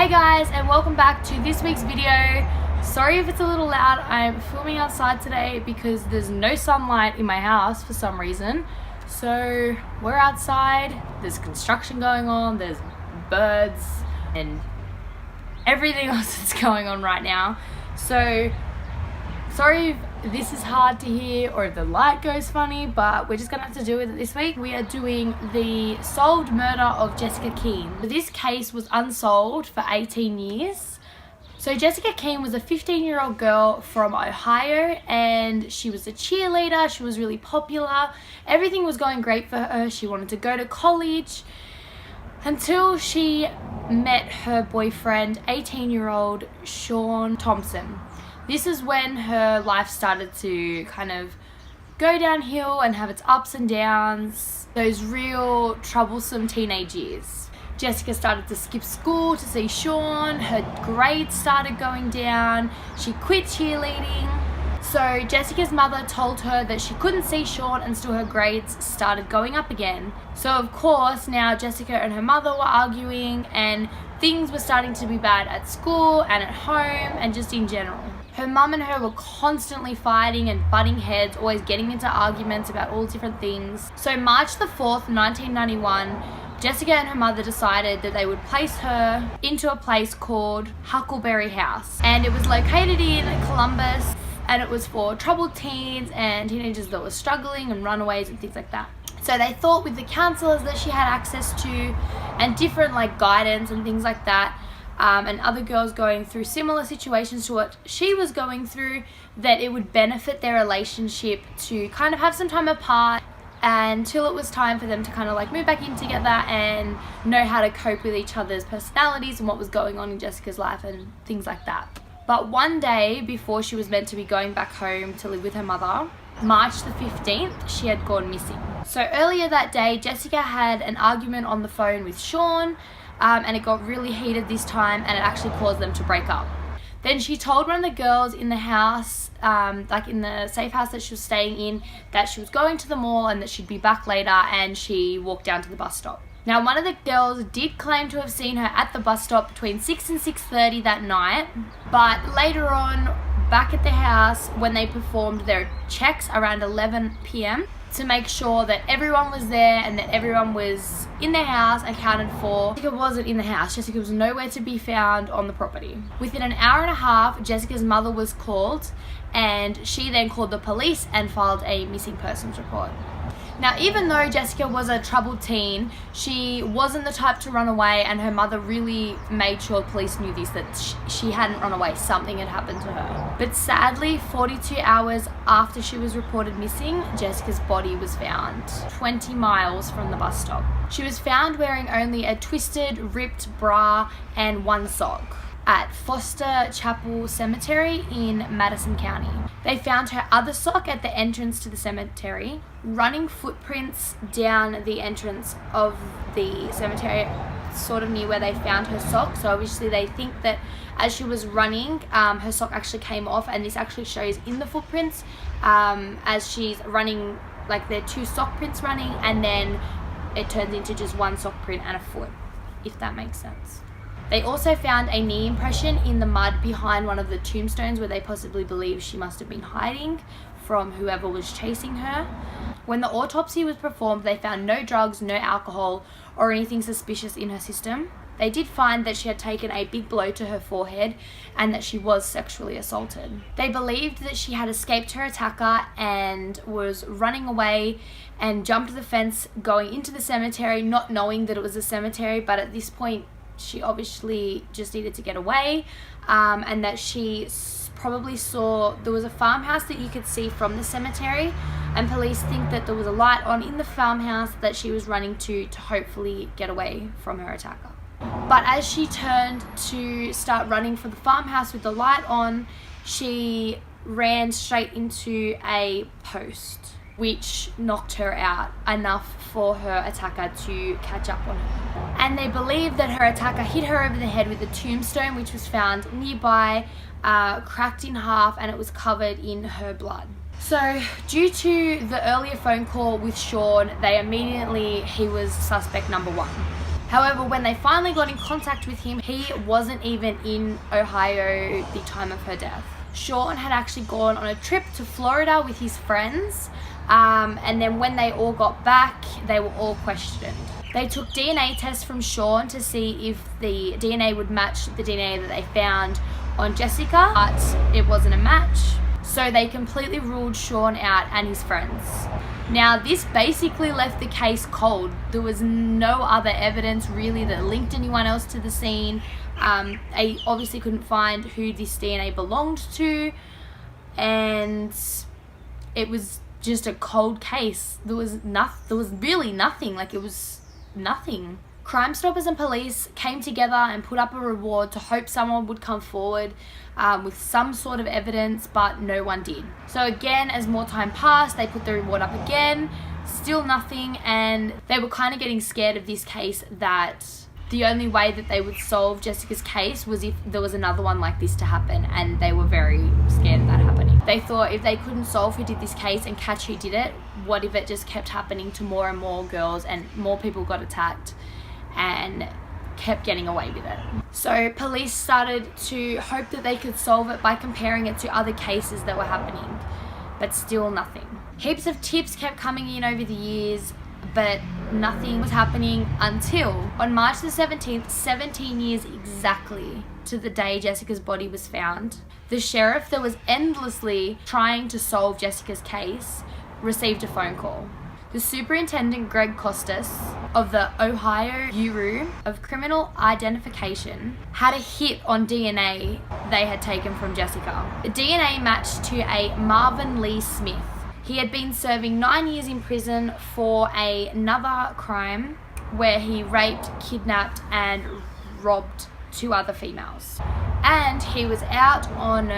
Hey guys, and welcome back to this week's video. Sorry if it's a little loud. I'm filming outside today because there's no sunlight in my house for some reason. So we're outside, there's construction going on, there's birds and everything else that's going on right now. So sorry if this is hard to hear or if the light goes funny, but we're just gonna have to do with it this week. We are doing the solved murder of Jessica Keane. This case was unsolved for 18 years. So Jessica Keane was a 15-year-old girl from Ohio, and she was a cheerleader. She was really popular. Everything was going great for her. She wanted to go to college until she met her boyfriend, 18-year-old Sean Thompson. This is when her life started to kind of go downhill and have its ups and downs, those real troublesome teenage years. Jessica started to skip school to see Sean, her grades started going down, she quit cheerleading. So Jessica's mother told her that she couldn't see Sean until her grades started going up again. So of course now Jessica and her mother were arguing, and things were starting to be bad at school and at home and just in general. Her mum and her were constantly fighting and butting heads, always getting into arguments about all different things. So March the 4th, 1991, Jessica and her mother decided that they would place her into a place called Huckleberry House. And it was located in Columbus, and it was for troubled teens and teenagers that were struggling and runaways and things like that. So they thought with the counselors that she had access to and different guidance and things like that, and other girls going through similar situations to what she was going through, that it would benefit their relationship to kind of have some time apart until it was time for them to kind of move back in together and know how to cope with each other's personalities and what was going on in Jessica's life and things like that. But one day before she was meant to be going back home to live with her mother, March the 15th, she had gone missing. So earlier that day, Jessica had an argument on the phone with Sean, and it got really heated this time, and it actually caused them to break up. Then she told one of the girls in the house, in the safe house that she was staying in, that she was going to the mall and that she'd be back later, and she walked down to the bus stop. Now, one of the girls did claim to have seen her at the bus stop between 6 and 6:30 that night, but later on, back at the house, when they performed their checks around 11 p.m. to make sure that everyone was there and that everyone was in their house accounted for, Jessica wasn't in the house. Jessica was nowhere to be found on the property. Within an hour and a half, Jessica's mother was called, and she then called the police and filed a missing persons report. Now, even though Jessica was a troubled teen, she wasn't the type to run away, and her mother really made sure police knew this, that she hadn't run away. Something had happened to her. But sadly, 42 hours after she was reported missing, Jessica's body was found 20 miles from the bus stop. She was found wearing only a twisted, ripped bra and one sock at Foster Chapel Cemetery in Madison County. They found her other sock at the entrance to the cemetery, running footprints down the entrance of the cemetery, sort of near where they found her sock. So obviously they think that as she was running, her sock actually came off, and this actually shows in the footprints as she's running, there are two sock prints running, and then it turns into just one sock print and a foot, if that makes sense. They also found a knee impression in the mud behind one of the tombstones where they possibly believe she must have been hiding from whoever was chasing her. When the autopsy was performed, they found no drugs, no alcohol, or anything suspicious in her system. They did find that she had taken a big blow to her forehead and that she was sexually assaulted. They believed that she had escaped her attacker and was running away and jumped the fence going into the cemetery, not knowing that it was a cemetery, but at this point she obviously just needed to get away, and that she probably saw there was a farmhouse that you could see from the cemetery, and police think that there was a light on in the farmhouse that she was running to hopefully get away from her attacker. But as she turned to start running for the farmhouse with the light on, she ran straight into a post, which knocked her out enough for her attacker to catch up on her. And they believe that her attacker hit her over the head with a tombstone, which was found nearby, cracked in half, and it was covered in her blood. So due to the earlier phone call with Sean, he was suspect number one. However, when they finally got in contact with him, he wasn't even in Ohio the time of her death. Sean had actually gone on a trip to Florida with his friends, and then when they all got back, they were all questioned. They took DNA tests from Sean to see if the DNA would match the DNA that they found on Jessica, but it wasn't a match. So they completely ruled Sean out and his friends. Now, this basically left the case cold. There was no other evidence really that linked anyone else to the scene. They obviously couldn't find who this DNA belonged to, and it was just a cold case. There was really nothing. Like, it was nothing. Crime Stoppers and police came together and put up a reward to hope someone would come forward with some sort of evidence, but no one did. So again, as more time passed, they put the reward up again, still nothing, and they were kind of getting scared of this case, that the only way that they would solve Jessica's case was if there was another one like this to happen, and they were very scared of that happening. They thought if they couldn't solve who did this case and catch who did it, what if it just kept happening to more and more girls and more people got attacked and kept getting away with it. So police started to hope that they could solve it by comparing it to other cases that were happening, but still nothing. Heaps of tips kept coming in over the years, but nothing was happening until on March the 17th, 17 years exactly to the day Jessica's body was found, the sheriff that was endlessly trying to solve Jessica's case received a phone call. The superintendent, Greg Costas, of the Ohio Bureau of Criminal Identification, had a hit on DNA they had taken from Jessica. The DNA matched to a Marvin Lee Smith. He had been serving 9 years in prison for another crime where he raped, kidnapped, and robbed 2 other females. And he was out on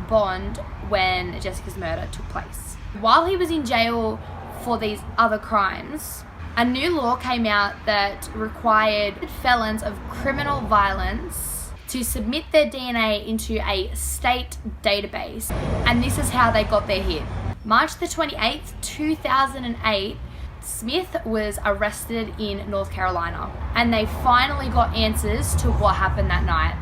bond when Jessica's murder took place. While he was in jail for these other crimes, a new law came out that required felons of criminal violence to submit their DNA into a state database, and this is how they got their hit. March the 28th, 2008, Smith was arrested in North Carolina, and they finally got answers to what happened that night.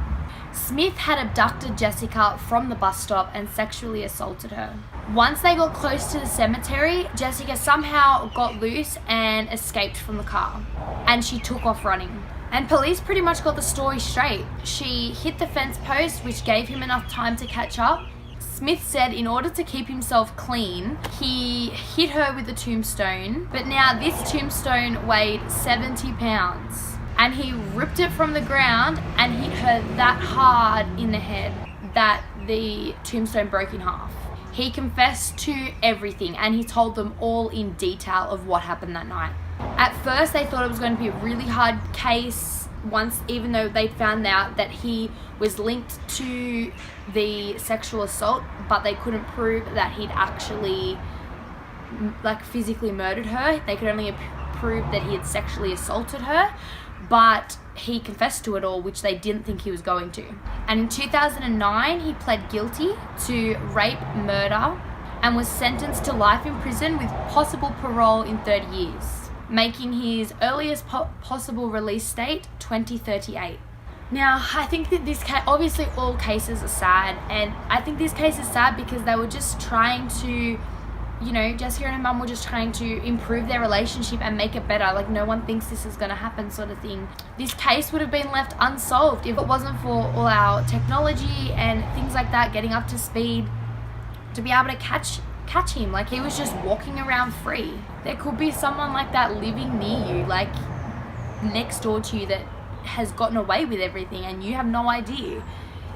Smith had abducted Jessica from the bus stop and sexually assaulted her. Once they got close to the cemetery, Jessica somehow got loose and escaped from the car, and she took off running. And police pretty much got the story straight. She hit the fence post, which gave him enough time to catch up. Smith said in order to keep himself clean, he hit her with a tombstone, but now this tombstone weighed 70 pounds. And he ripped it from the ground and hit her that hard in the head that the tombstone broke in half. He confessed to everything, and he told them all in detail of what happened that night. At first, they thought it was going to be a really hard case, even though they found out that he was linked to the sexual assault, but they couldn't prove that he'd actually physically murdered her. They could only prove that he had sexually assaulted her, but he confessed to it all, which they didn't think he was going to. And in 2009, he pled guilty to rape, murder, and was sentenced to life in prison with possible parole in 30 years, making his earliest possible release date 2038. Now, I think that this case, obviously all cases are sad, and I think this case is sad because they were just trying to, Jessica and her mum were just trying to improve their relationship and make it better. Like, no one thinks this is going to happen, sort of thing. This case would have been left unsolved if it wasn't for all our technology and things like that getting up to speed to be able to catch him. Like, he was just walking around free. There could be someone like that living near you, like next door to you, that has gotten away with everything and you have no idea.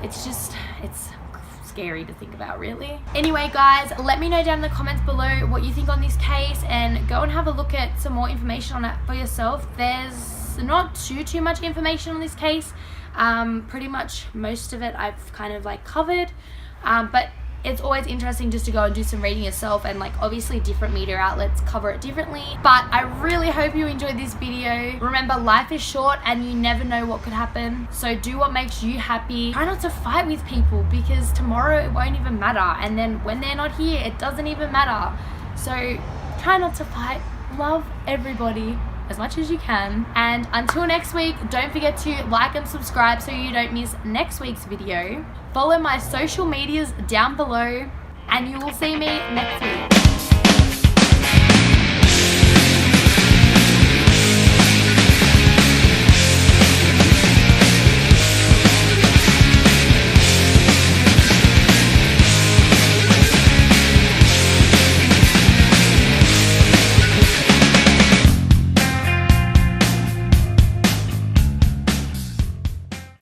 It's scary to think about, really. Anyway, guys, let me know down in the comments below what you think on this case, and go and have a look at some more information on it for yourself. There's not too much information on this case. Pretty much most of it I've kind of covered, but it's always interesting just to go and do some reading yourself, and obviously different media outlets cover it differently. But I really hope you enjoyed this video. Remember, life is short and you never know what could happen, so do what makes you happy. Try not to fight with people, because tomorrow it won't even matter, and then when they're not here it doesn't even matter. So try not to fight. Love everybody. as much as you can. And until next week, don't forget to like and subscribe so you don't miss next week's video. Follow my social medias down below, and you will see me next week.